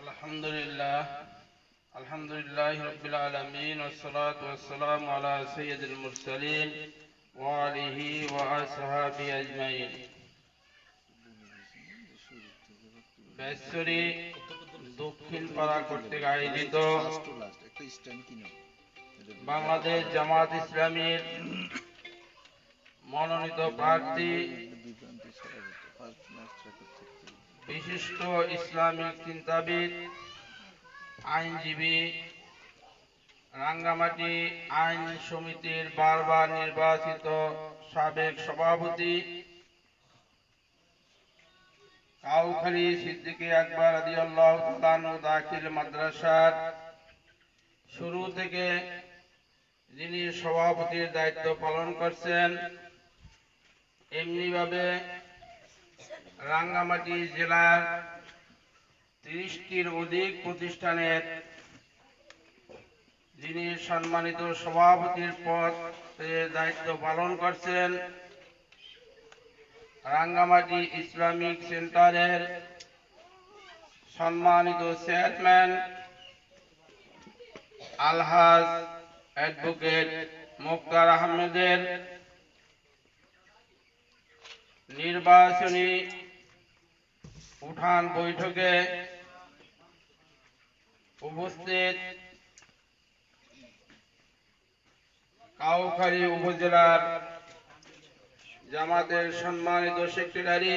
আলহামদুলিল্লাহ আলহামদুলিল্লাহ রাব্বিল আলামিন ওয়াসসালাতু ওয়াসসালামু আলা সাইয়্যিদিল মুরসালিন ওয়া আলিহি ওয়া আসহাবিহি আজমাইন। বেসরি দক্ষিণ পাড়া কর্তৃক আয়োজিত বাংলাদেশ জামাত ইসলামীর মনোনীত প্রার্থী বিশিষ্ট ইসলামিক চিন্তাবিদ, আইনজীবী, রাঙ্গামাটি আইন সমিতির বারবার নির্বাচিত সাবেক সভাপতি কাউখালী সিদ্দিকী আকবর রাদিয়াল্লাহু তাআলা আনহু দাখিল মাদ্রাসার শুরু থেকে যিনি সভাপতির দায়িত্ব পালন করছেন, এমনিভাবে রাঙ্গামাটি জেলার 30টির অধিক প্রতিষ্ঠানের যিনি সম্মানিত সভাপতির পদে দায়িত্ব পালন করছেন, রাঙ্গামাটি ইসলামিক সেন্টারের সম্মানিত চেয়ারম্যান আলহাজ অ্যাডভোকেট মুক্তার আহমেদের নির্বাচনী উঠান বৈঠকে উপস্থিত কাউখালী উপজেলার জামাতের সম্মানিত সেক্রেটারি,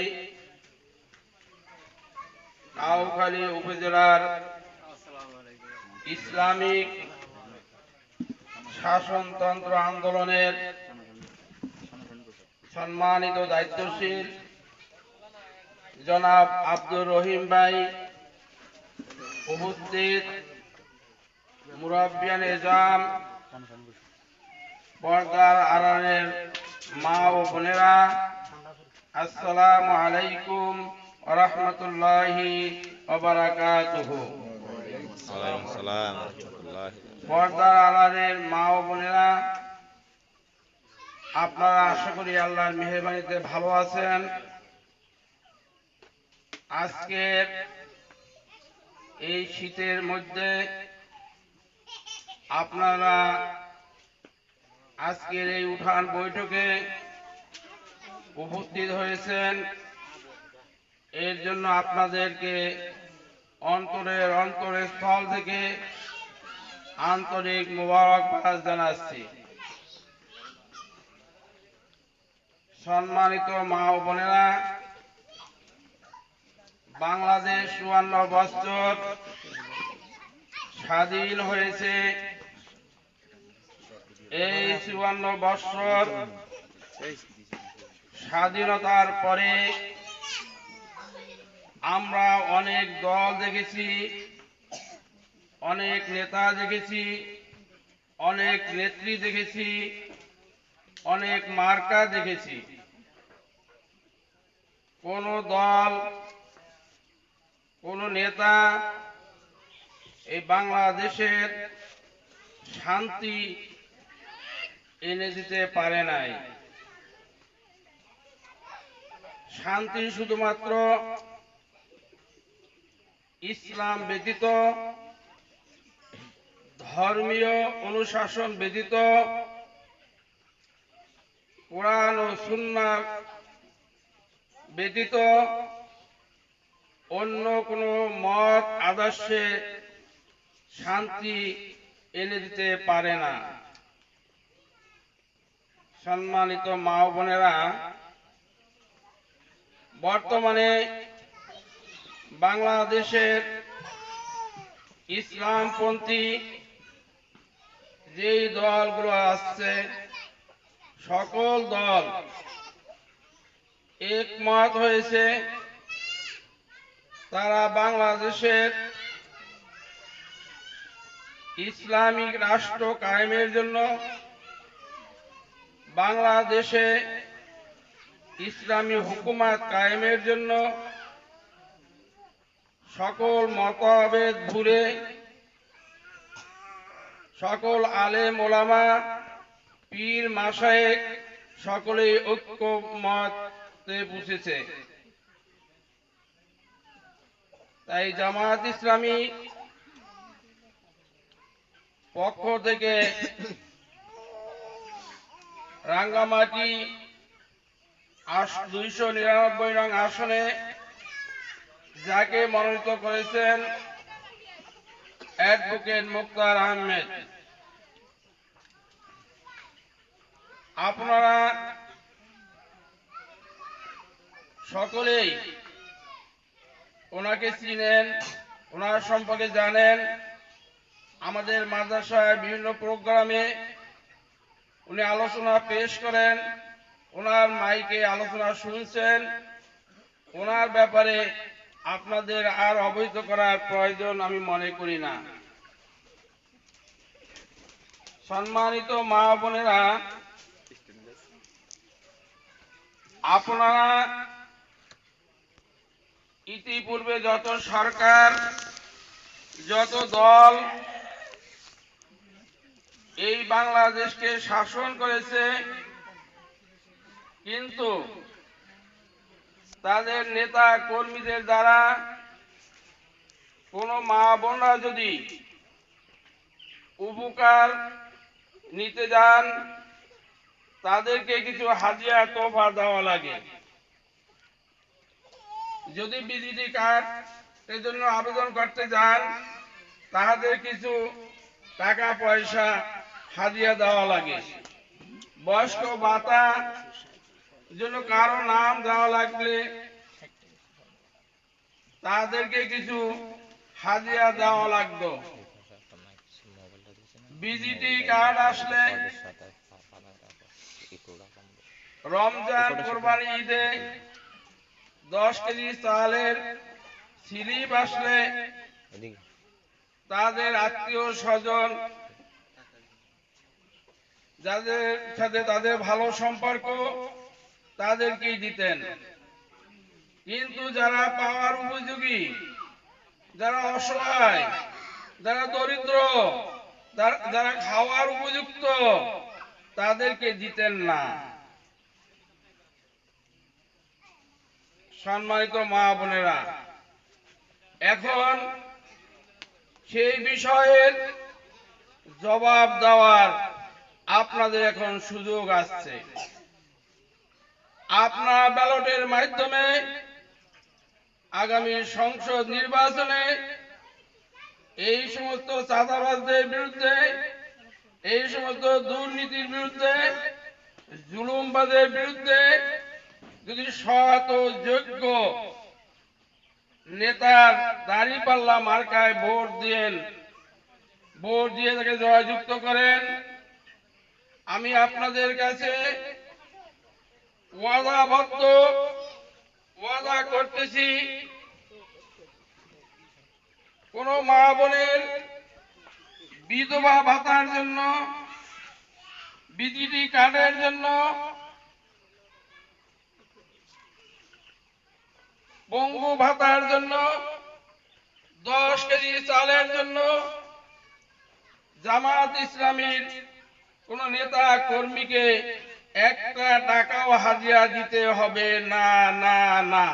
কাউখালী উপজেলার ইসলামিক শাসনতন্ত্র আন্দোলনের সম্মানিত দায়িত্বশীল জনাব আব্দুর রহিম ভাই, উপস্থিত মুরব্বিয়ান এজাম, পর্দার আড়ালের মা ও বোনেরা, আসসালামু আলাইকুম ওয়া রাহমাতুল্লাহি ওয়া বারাকাতুহু। পর্দার আড়ালের মা ও বোনেরা, আপনারা আশা করি আল্লাহর মেহেরবানিতে ভালো আছেন। আজকের এই শীতের মধ্যে আপনারা আজকের এই উঠান বৈঠকে উপস্থিত হয়েছেন, এর জন্য আপনাদেরকে অন্তরের স্থল থেকে আন্তরিক মোবারকবাদ জানাচ্ছি। সম্মানিত মা ও বোনেরা, বাংলাদেশ 54 বছর স্বাধীন হয়েছে। এই 54 বছর স্বাধীনতার পরে আমরা অনেক দল দেখেছি, অনেক নেতা দেখেছি, অনেক নেত্রী দেখেছি, অনেক মার্কা দেখেছি। কোন দল, কোন নেতা এই বাংলাদেশের শান্তি এনে দিতে পারে নাই। শান্তি শুধুমাত্র ইসলাম ব্যতীত, ধর্মীয় অনুশাসন ব্যতীত, কোরআন ও সুন্নাহ ব্যতীত অন্য কোনো মত আদর্শে শান্তি এনে দিতে পারে না। সম্মানিত মা ও বোনেরা, বর্তমানে বাংলাদেশের ইসলামপন্থী যেই দলগুলো আসছে, সকল দল একমত হয়েছে তারা বাংলাদেশের ইসলামিক রাষ্ট্র কায়েমের জন্য, বাংলাদেশে ইসলামী হুকুমত কায়েমের জন্য সকল মতভেদ ভুলে সকল আলেম ওলামা, পীর মাশায়েখ সকলেই ঐক্যমতে পৌঁছেছে। তাই জামায়াত ইসলামী পক্ষ থেকে রাঙ্গামাটি 299 নং আসনে যাকে মনোনীত করেছেন অ্যাডভোকেট মুক্তার আহমেদ, আপনারা সকলেই ওনাকে চিনেন, ওনার সম্পর্কে জানেন। আমাদের মাদ্রাসায় বিভিন্ন প্রোগ্রামে উনি আলোচনা পেশ করেন, ওনার মাইকে আলোচনা শুনছেন। ওনার ব্যাপারে আপনাদের আর অবহিত করার প্রয়োজন আমি মনে করি না। সম্মানিত মা বোনেরা, আপনারা ইতিপূর্বে যত সরকার, যত দল এই বাংলাদেশকে শাসন করেছে, কিন্তু তাদের নেতা কর্মীদের দ্বারা কোনো মা বোনরা যদি উপকার নিতে যান, তাদেরকে কিছু হাদিয়া তোফা দেওয়া লাগে। যদি বিজিটি কার্ড এর জন্য আবেদন করতে যান, তাদের কিছু টাকা পয়সা হাদিয়া দেওয়া লাগে। বয়স্ক ভাতা জন্য কারো নাম দেওয়া লাগলে তাদেরকে কিছু হাদিয়া দেওয়া লাগতো। বিজিটি কার্ড আসলে রমজান, কোরবানি ঈদে 10 কেজি চালের স্লিপ আসলে তাদের আত্মীয় স্বজন যাদের সাথে তাদের ভালো সম্পর্ক তাদেরকেই দিতেন। কিন্তু যারা পাওয়ার উপযোগী, যারা অসহায়, যারা দরিদ্র, যারা খাওয়ার উপযুক্ত, তাদেরকে দিতেন না। সম্মানিত মা বোনেরা, এখন সেই বিষয়ের জবাব দেওয়ার আপনাদের এখন সুযোগ আসছে। আপনার ব্যালটের মাধ্যমে আগামী সংসদ নির্বাচনে এই সমস্ত চাঁদাবাজদের বিরুদ্ধে, এই সমস্ত দুর্নীতির বিরুদ্ধে, জুলুমবাজের বিরুদ্ধে যদি সৎ ও যোগ্য নেতার দাঁড়িপাল্লা মার্কায় ভোট দিয়ে তাকে জয়যুক্ত করেন, আমি আপনাদের কাছে ওয়াদা করতেছি, কোন মা বোনের বিধবা ভাতার জন্য, বিজিটি কার্ডের জন্য, পঙ্গু ভাতার জন্য, 10 কেজি চালের জন্য জামায়াত ইসলামীর কোন নেতা কর্মীকে একটা টাকাও হাদিয়া দিতে হবে না, না, না।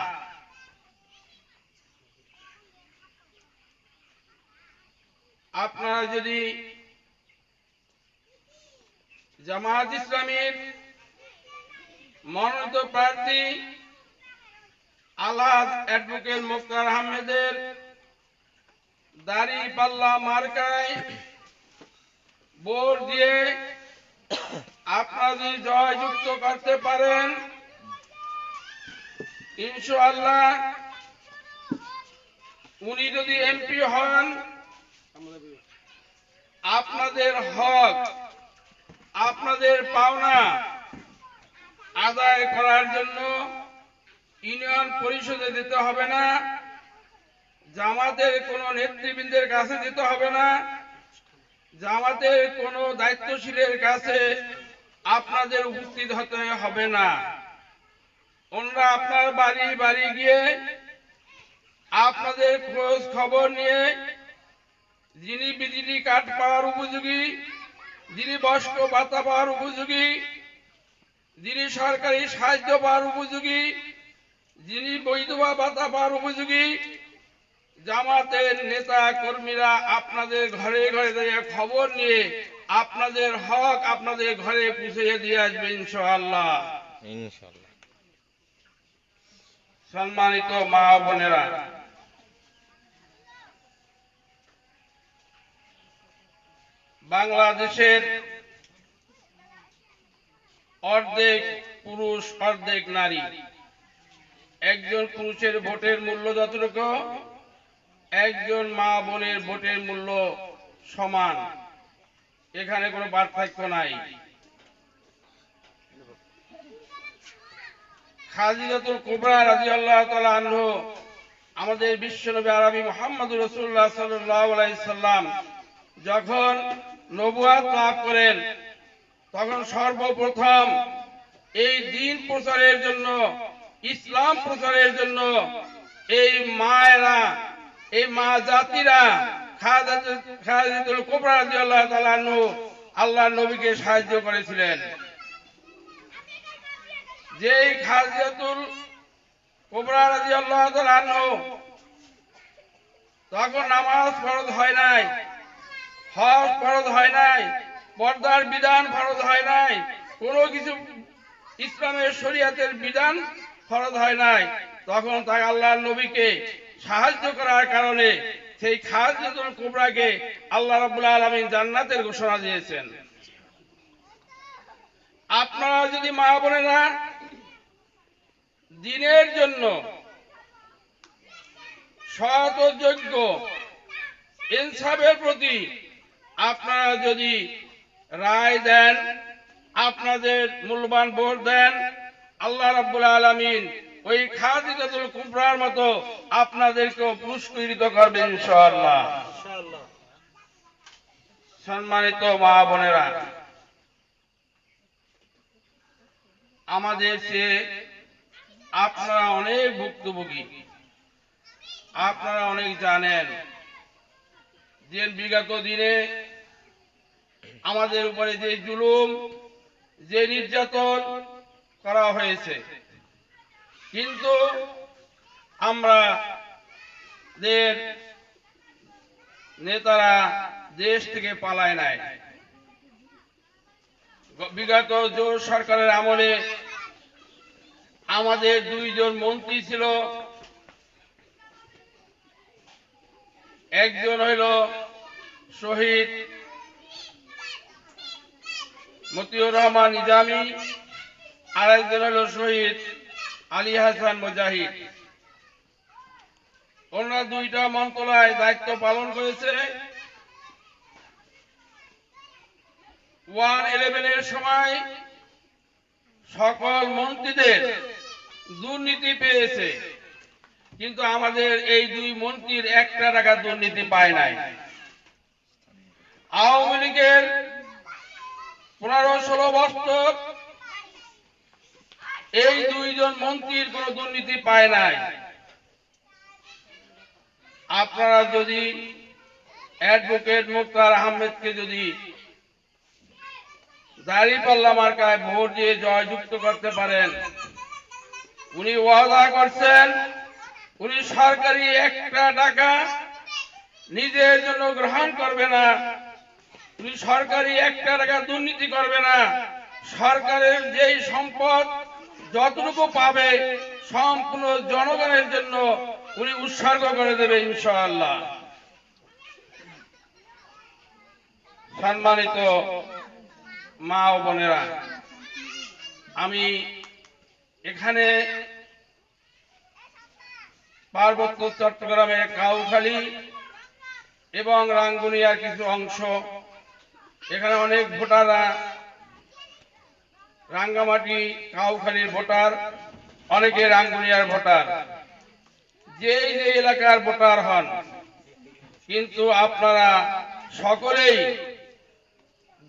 আপনারা যদি জামায়াত ইসলামীর মনোনীত প্রার্থী আলহাজ অ্যাডভোকেট মুক্তার আহমেদের দাঁড়িপাল্লা মার্কায় ভোট দিয়ে আপনারা যদি জয়যুক্ত করতে পারেন, ইনশাআল্লাহ উনি যদি এমপি হন, আপনাদের হক, আপনাদের পাওনা আদায় করার জন্য ইউনিয়ন পরিষদে যেতে হবে না, জামাতের কোন নেতৃবৃন্দের কাছে যেতে হবে না, জামাতের কোন দায়িত্বশীলের কাছে আপনাদের উপস্থিত হতে হবে না। ওনারা আপনার বাড়ি বাড়ি গিয়ে আপনাদের খোঁজ খবর নিয়ে যিনি বিজিটি কার্ড পাওয়ার উপযোগী, যিনি বয়স্ক ভাতা পাওয়ার উপযোগী, যিনি সরকারি সাহায্য পাওয়ার উপযোগী, যিনি বিধবা ভাতা পাওয়ার উপযোগী, জামাতের নেতা কর্মীরা আপনাদের ঘরে ঘরে থেকে খবর নিয়ে আপনাদের হক আপনাদের ঘরে পৌঁছে দিয়ে আসবে ইনশাআল্লাহ। ইনশাআল্লাহ। সম্মানিত মা ও বোনেরা, বাংলাদেশের অর্ধেক পুরুষ অর্ধেক নারী। একজন পুরুষের ভোটের মূল্য যতটুকু, একজন মা বোনের ভোটের মূল্য সমান, এখানে কোনো পার্থক্য নাই। খাদিজাতুল কুবরা রাদিয়াল্লাহু তাআলা আনহু আমাদের বিশ্বনবী আরবি মুহাম্মদুর রাসূলুল্লাহ সাল্লাল্লাহু আলাইহি সাল্লাম যখন নবুয়ত লাভ করেন, তখন সর্বপ্রথম এই দ্বীন প্রচারের জন্য, ইসলাম প্রচারের জন্য এই মায়েরা, এই মা জাতিরা খাদিজাতুল কুবরা রাদিয়াল্লাহু তাআলা আনহু আল্লাহর নবীকে সাহায্য করেছিলেন। যেই খাদিজাতুল কুবরা রাদিয়াল্লাহু তাআলা আনহু তখন নামাজ ফরজ হয় নাই, হজ ফরজ হয় নাই, পর্দার বিধান ফরজ হয় নাই, কোনো কিছু ইসলামের শরীয়তের বিধান ফরজ হয় নাই। তখন তাই আল্লাহর নবীকে সাহায্য করার কারণে সেই খাদিজাতুল কুবরাকে আল্লাহ রাব্বুল আলামিন জান্নাতের ঘোষণা দিয়েছেন। আপনারা যদি মা বোনেরা দ্বীনের জন্য সৎ ও যোগ্য ইনসাফের প্রতি আপনারা যদি রায় দেন, আপনাদের মূল্যবান ভোট দেন, আল্লাহ রাব্বুল আলামিন ওই খাদিজাতুল কুবরার মতো আপনাদেরকেও পুরস্কৃত করবেন ইনশাআল্লাহ। সম্মানিত মা বোনেরা, আমাদের চেয়ে আপনারা অনেক ভুক্তভোগী, আপনারা অনেক জানেন যে বিগত দিনে আমাদের উপরে যে জুলুম, যে নির্যাতন করা হয়েছে, কিন্তু আমরা নেতারা দেশ থেকে পালায় নাই। বিগত জোর সরকারের আমলে আমাদের দুইজন মন্ত্রী ছিল, একজন হইল শহীদ মতিউর রহমান নিজামী, আর একজন হইল শহীদ আলী হাসান মুজাহিদ। ওনারা দুইটা মন্ত্রণালয়ে দায়িত্ব পালন করেছে। 111 সময় সকল মন্ত্রীদের দুর্নীতি পেয়েছে, কিন্তু আমাদের এই দুই মন্ত্রীর একটা টাকা দুর্নীতি পায় নাই। আওয়ামী লীগের 15-16 বছর এই দুইজন মন্ত্রীর কোন দুর্নীতি পায় নাই। আপনারা যদি অ্যাডভোকেট মুক্তার আহমেদকে যদি দাঁড়িপাল্লা মার্কায় ভোট দিয়ে জয়যুক্ত করতে পারেন, উনি ওয়াদা করছেন উনি সরকারি একটা টাকা নিজের জন্য গ্রহণ করবে না, উনি সরকারি একটা টাকা দুর্নীতি করবে না, সরকারের যেই সম্পদ যতটুকু পাবে সম্পূর্ণ জনগণের জন্য উনি উৎসর্গ করে দেবে ইনশাআল্লাহ। সম্মানিত মা ও বোনেরা, আমি এখানে পার্বত্য চট্টগ্রামের কাউখালী এবং রাঙ্গুনিয়ার কিছু অংশ, এখানে অনেক ভোটাররা রাঙ্গামাটি কাউখালীর ভোটার, অনেকে রাঙ্গুনিয়ার ভোটার, যে এলাকার ভোটার হন, কিন্তু আপনারা সকলেই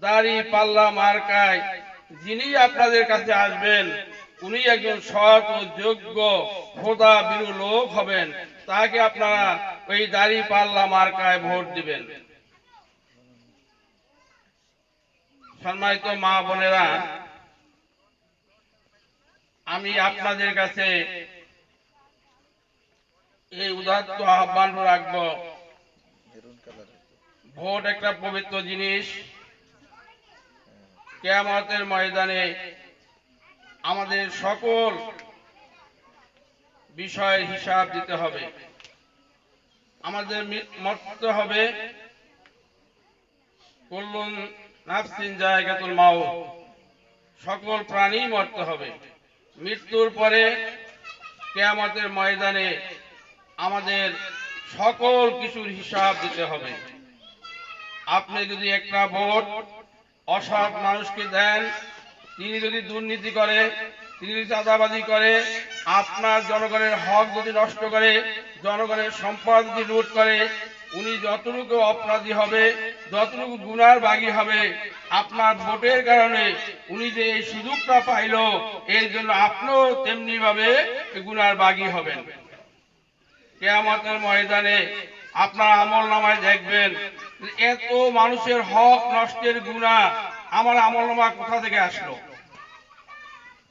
দাঁড়িপাল্লা মার্কায় যিনি আপনাদের কাছে আসবেন উনি একজন সৎ ও যোগ্য খোদা বিরু লোক হবেন, তাকে আপনারা ওই দাঁড়িপাল্লা মার্কায় ভোট দিবেন। সম্মানিত মা বোনেরা, আমি আপনাদের কাছে এই উদাত্ত আহ্বান রাখব, ভোট একটা পবিত্র জিনিস। কিয়ামতের ময়দানে আমাদের সকল বিষয়ের হিসাব দিতে হবে, আমাদের মরতে হবে। কুল্লুন নাফসিন যায়গাতুল মাউত, সকল প্রাণী মরতে হবে। মৃত্যুর পরে কিয়ামতের ময়দানে আমাদের সকল কিছুর হিসাব দিতে হবে। আপনি যদি একটা ভোট অসৎ মানুষকে দেন, তিনি যদি দুর্নীতি করে, তিনি যদি চাঁদাবাজি করে, আপনার জনগণের হক যদি নষ্ট করে, জনগণের সম্পদ যদি লুট করে, উনি যতটুকু অপরাধী হবে, যতটুকু গুনার বাগী হবে, আপনার ভোটের কারণে উনি যে এই সুযোগটা পাইল, এর জন্য আপনিও তেমনি ভাবে গুনার বাগী হবেন। কিয়ামতের ময়দানে আপনার আমলনামায় দেখবেন এত মানুষের হক নষ্টের গুনাহ, আমার আমলনামা কোথা থেকে আসলো?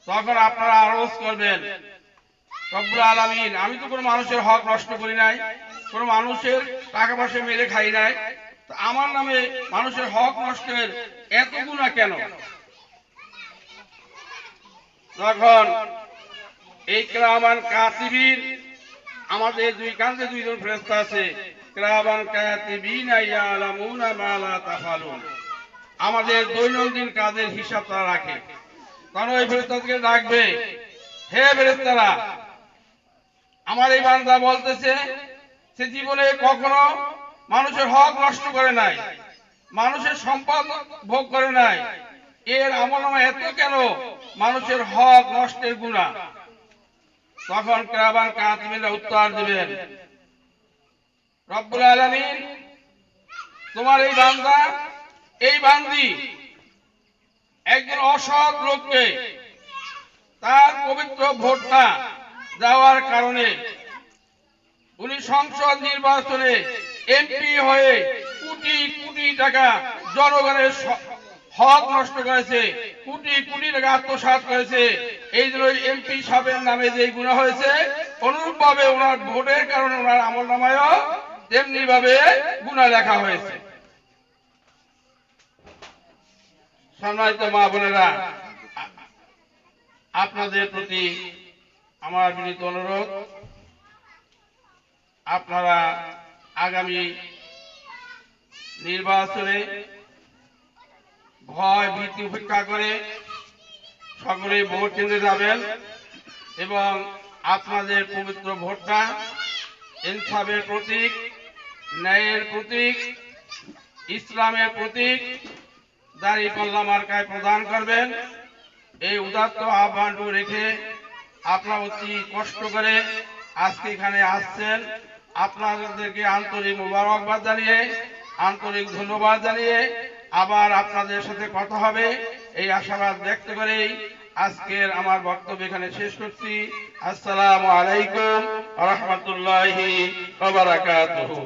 তখন আপনারা আরজ করবেন, রব্বুল আলামিন, আমি তো কোনো মানুষের হক নষ্ট করি নাই, কোনো মানুষের টাকা পয়সা মেরে খাই নাই, আমার নামে মানুষের হক নষ্টের এত গুনাহ কেন? তখন এই কিরামান কাতিবিন, আমাদের দুই কাঁধে দুইজন ফেরেশতা আছে, কিরামান কাতিবিন ইয়ালামুনা মা লা তাফালুন, আমাদের দৈনন্দিন কাজের হিসাব তারা রাখে। কারণ ওই ফেরেশতাকে ডাকবে, হে ফেরেশতারা, আমার এই বান্দা বলতেছে সে জীবনে কখনো মানুষের হক নষ্ট করে নাই, মানুষের সম্পদ ভোগ করে নাই, এর আমলনামা এত কেন মানুষের হক নষ্টের গুনাহ? তখন কিরামান কাতিবিনরা উত্তর দিবেন, রব্বুল আলামিন, তোমার এই বান্দা, এই বান্দি একজন অসৎ লোককে তার পবিত্র ভোটটা দেওয়ার কারণে উনি সংসদ নির্বাচনে এমপি হয়ে কোটি কোটি টাকা জনগণের হক নষ্ট করেছে, কোটি কোটি টাকা আত্মসাৎ করেছে। এই জন্য এমপি সাহেবের নামে যে গুনাহ হয়েছে, অনুরূপ ভাবে ওনার ভোটের কারণে ওনার আমলনামায়ও তেমনি ভাবে গুনাহ লেখা হয়েছে। সম্মানিত মা বোনেরা, আপনাদের প্রতি আমার বিনীত অনুরোধ, আপনারা আগামী নির্বাচনে ভয় ভীতি উপেক্ষা করে সকলে ভোট কেন্দ্রে যাবেন এবং আপনাদের পবিত্র ভোটটা ইনসাফের প্রতীক, ন্যায়ের প্রতীক, ইসলামের প্রতীক দাঁড়িপাল্লা মার্কায় প্রদান করবেন। এই উদাত্ত আহ্বানটু রেখে আপনারা অতি কষ্ট করে আজকে এখানে আসছেন, আপনাদেরকে আন্তরিক মোবারকবাদ জানিয়ে, আন্তরিক ধন্যবাদ জানিয়ে আবার আপনাদের সাথে কথা হবে এই আশাবাদ ব্যক্ত করেই আজকের আমার বক্তব্য এখানে শেষ করছি। আসসালামু আলাইকুম ওয়া রাহমাতুল্লাহি ওয়া বারাকাতুহু।